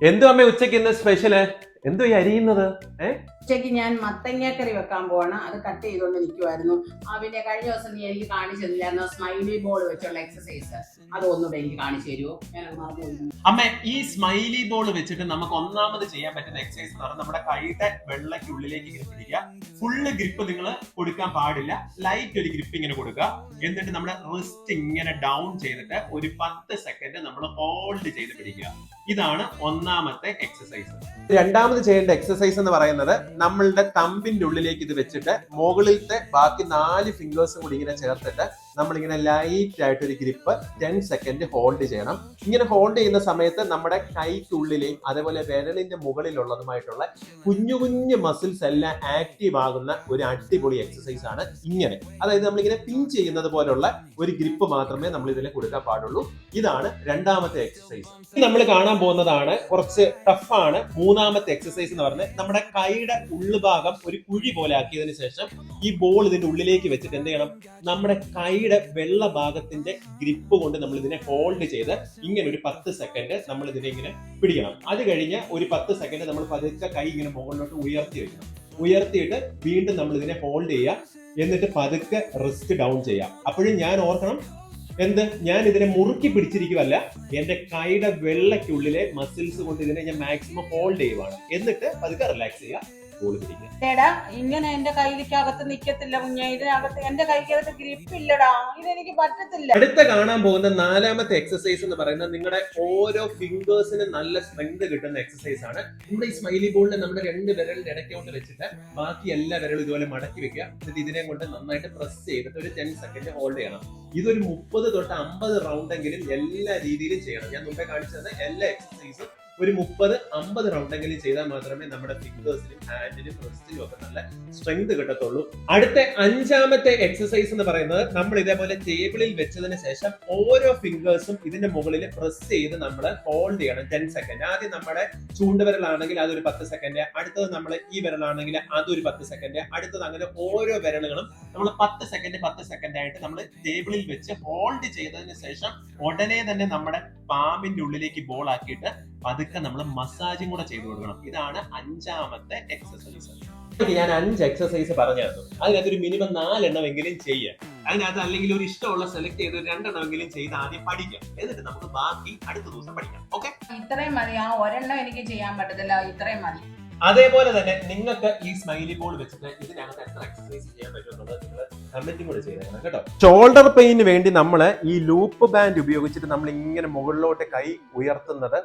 എന്തു അമ്മ ഉച്ചക്ക് ഇന്ന് സ്പെഷ്യല്? എന്തോ ഈ അരിയുന്നത്? ഉച്ചയ്ക്ക് ഞാൻ മത്തങ്ങക്കറി വെക്കാൻ പോവാണ്. അത് കട്ട് ചെയ്തുകൊണ്ട് നിൽക്കുമായിരുന്നു. പിന്നെ കഴിഞ്ഞ ദിവസം നീ എനിക്ക് കാണിച്ചു തന്നില്ലായിരുന്നു സ്മൈലി ബോൾ വെച്ചുള്ള എക്സസൈസ്. അതൊന്നുകൂടെ എനിക്ക് കാണിച്ചു തരുമോ? ഞാൻ മറന്നു. അമ്മ, ഈ സ്മൈലി ബോൾ വെച്ചിട്ട് നമുക്ക് ഒന്നാമത് ചെയ്യാൻ പറ്റുന്ന എക്സസൈസ് എന്ന് പറഞ്ഞാൽ നമ്മുടെ കൈയുടെ വെള്ളയ്ക്കുള്ളിലേക്ക് ഇങ്ങനെ പിടിക്കുക. ഫുള്ള് ഗ്രിപ്പ് നിങ്ങൾ കൊടുക്കാൻ പാടില്ല, ലൈറ്റ് ഒരു ഗ്രിപ്പ് ഇങ്ങനെ കൊടുക്കുക. എന്നിട്ട് നമ്മുടെ റിസ്റ്റ് ഇങ്ങനെ ഡൗൺ ചെയ്തിട്ട് ഒരു 10 സെക്കൻഡ് നമ്മൾ ഹോൾഡ് ചെയ്ത് പിടിക്കുക. ഇതാണ് ഒന്നാമത്തെ എക്സസൈസ്. രണ്ടാമത് ചെയ്യേണ്ട എക്സസൈസ് എന്ന് പറയുന്നത് നമ്മളുടെ തമ്പിന്റെ ഉള്ളിലേക്ക് ഇത് വെച്ചിട്ട് മുകളിലത്തെ ബാക്കി 4 ഫിംഗേഴ്സും കൂടി ഇങ്ങനെ ചേർത്തിട്ട് നമ്മളിങ്ങനെ ലൈറ്റ് ആയിട്ട് ഒരു ഗ്രിപ്പ് 10 സെക്കൻഡ് ഹോൾഡ് ചെയ്യണം. ഇങ്ങനെ ഹോൾഡ് ചെയ്യുന്ന സമയത്ത് നമ്മുടെ കൈക്കുള്ളിലെയും അതേപോലെ വിരലിന്റെ മുകളിലുള്ളതുമായിട്ടുള്ള കുഞ്ഞു കുഞ്ഞു മസിൽസ് എല്ലാം ആക്റ്റീവ് ആകുന്ന ഒരു അടിപൊളി എക്സസൈസ് ആണ് ഇങ്ങനെ. അതായത് നമ്മളിങ്ങനെ പിൻ ചെയ്യുന്നത് പോലുള്ള ഒരു ഗ്രിപ്പ് മാത്രമേ നമ്മൾ ഇതിൽ കൊടുക്കാൻ പാടുള്ളൂ. ഇതാണ് രണ്ടാമത്തെ എക്സസൈസ്. നമ്മൾ കാണാൻ പോകുന്നതാണ് കുറച്ച് ടഫാണ്. മൂന്നാമത്തെ എക്സസൈസ് എന്ന് പറഞ്ഞാൽ നമ്മുടെ കൈയുടെ ഉള്ളുഭാഗം ഒരു കുഴി പോലെ ആക്കിയതിനു ശേഷം ഈ ബോൾ ഇതിന്റെ ഉള്ളിലേക്ക് വെച്ചിട്ട് എന്ത് ചെയ്യണം, നമ്മുടെ കൈയുടെ വെള്ള ഭാഗത്തിന്റെ ഗ്രിപ്പ് കൊണ്ട് നമ്മൾ ഇതിനെ ഹോൾഡ് ചെയ്ത് ഇങ്ങനെ ഒരു 10 സെക്കൻഡ് നമ്മൾ ഇതിനെ ഇങ്ങനെ പിടിക്കണം. അത് കഴിഞ്ഞ് ഒരു 10 സെക്കൻഡ് നമ്മൾ പതുക്കെ കൈ ഇങ്ങനെ മുകളിലോട്ട് ഉയർത്തി വെക്കണം. ഉയർത്തിയിട്ട് വീണ്ടും നമ്മൾ ഇതിനെ ഹോൾഡ് ചെയ്യുക. എന്നിട്ട് പതുക്കെ റിസ്റ്റ് ഡൗൺ ചെയ്യുക. അപ്പോഴും ഞാൻ ഓർക്കണം, ഞാൻ ഇതിനെ മുറുക്കി പിടിച്ചിരിക്കുവല്ല, എന്റെ കൈയുടെ വെള്ളയ്ക്കുള്ളിലെ മസിൽസ് കൊണ്ട് ഇതിനെ ഞാൻ മാക്സിമം ഹോൾഡ് ചെയ്യുവാണ്. എന്നിട്ട് പതുക്കെ റിലാക്സ് ചെയ്യുക. എടാ, ഇങ്ങനെ എന്റെ കയ്യിലേക്കകത്ത് നിക്കത്തില്ല കുഞ്ഞെ. ഇതിനകത്ത് എന്റെ കൈക്കകത്ത് ഗ്രിപ്പ് ഇല്ലടാ. ഇതെനിക്ക് പറ്റത്തില്ല. അടുത്ത കാണാൻ പോകുന്ന നാലാമത്തെ എക്സസൈസ് എന്ന് പറയുന്നത് നിങ്ങളുടെ ഓരോ ഫിംഗേഴ്സിന് നല്ല സ്ട്രെങ്ത് കിട്ടുന്ന എക്സസൈസ് ആണ്. നമ്മുടെ ഈ സ്മൈലി ബോളിനെ നമ്മുടെ 2 വിരലിന്റെ ഇടയ്ക്കോട്ട് വെച്ചിട്ട് ബാക്കി എല്ലാ വിരലും ഇതുപോലെ മടക്കി വെക്കുക. എന്നിട്ട് ഇതിനെ കൊണ്ട് നന്നായിട്ട് പ്രസ് ചെയ്തിട്ട് ഒരു 10 സെക്കൻഡ് ഹോൾഡ് ചെയ്യണം. ഇതൊരു 30 തൊട്ട് 50 റൗണ്ട് എങ്കിലും എല്ലാ രീതിയിലും ചെയ്യണം. ഞാൻ മുമ്പേ കാണിച്ചത് എല്ലാ എക്സസൈസും ഒരു 30-50 റൗണ്ടെങ്കിലും ചെയ്താൽ മാത്രമേ നമ്മുടെ ഫിംഗേഴ്സിനും ഹാൻഡിനും റിസ്റ്റിനും ഒക്കെ നല്ല സ്ട്രെങ്ത് കിട്ടത്തുള്ളൂ. അടുത്ത 5ാമത്തെ എക്സസൈസ് എന്ന് പറയുന്നത് നമ്മൾ ഇതേപോലെ ടേബിളിൽ വെച്ചതിന് ശേഷം ഓരോ ഫിംഗേഴ്സും ഇതിന്റെ മുകളിൽ പ്രസ് ചെയ്ത് നമ്മൾ ഹോൾഡ് ചെയ്യണം 10 സെക്കൻഡ്. ആദ്യം നമ്മുടെ ചൂണ്ടുവിരലാണെങ്കിൽ അതൊരു 10 സെക്കൻഡ്, അടുത്തത് നമ്മൾ ഈ വിരലാണെങ്കിൽ അതൊരു 10 സെക്കൻഡ്, അടുത്തത് അങ്ങനെ ഓരോ വിരലുകളും നമ്മൾ 10 സെക്കൻഡ് ആയിട്ട് നമ്മൾ ടേബിളിൽ വെച്ച് ഹോൾഡ് ചെയ്തതിന് ശേഷം ഉടനെ തന്നെ നമ്മുടെ പാമ്പിന്റെ ഉള്ളിലേക്ക് ബോൾ ആക്കിയിട്ട് പതുക്കെ നമ്മൾ മസാജും കൂടെ ചെയ്തു കൊടുക്കണം. ഇതാണ് 5ാമത്തെ എക്സസൈസ്. ഞാൻ 5 എക്സസൈസ് പറഞ്ഞു തന്നു. അതിനകത്ത് ഒരു മിനിമം 4 എണ്ണമെങ്കിലും ചെയ്യുക. അതിനകത്ത് അല്ലെങ്കിൽ ഒരു ഇഷ്ടമുള്ള സെലക്ട് ചെയ്ത് 2 എണ്ണമെങ്കിലും ചെയ്ത് ആദ്യം പഠിക്കാം. എന്നിട്ട് നമുക്ക് ബാക്കി അടുത്ത ദിവസം പഠിക്കാം. ഓക്കെ, ഇത്രയും മതി. ആ ഒരെണ്ണം എനിക്ക് ചെയ്യാൻ പറ്റത്തില്ല, ഇത്രയും മതി. അതേപോലെ തന്നെ നിങ്ങൾക്ക് ഈ സ്മൈലി ബോൾ വെച്ചിട്ട് ഇതിനകത്ത് എത്ര എക്സസൈസ് ചെയ്യാൻ പറ്റുമെന്നുള്ളത് നിങ്ങൾ കമന്റും കൂടെ ചെയ്തേക്കണം കേട്ടോ. ഷോൾഡർ പെയിന് വേണ്ടി നമ്മൾ ഈ ലൂപ്പ് ബാൻഡ് ഉപയോഗിച്ചിട്ട് നമ്മൾ ഇങ്ങനെ മുകളിലോട്ട് കൈ ഉയർത്തുന്നത്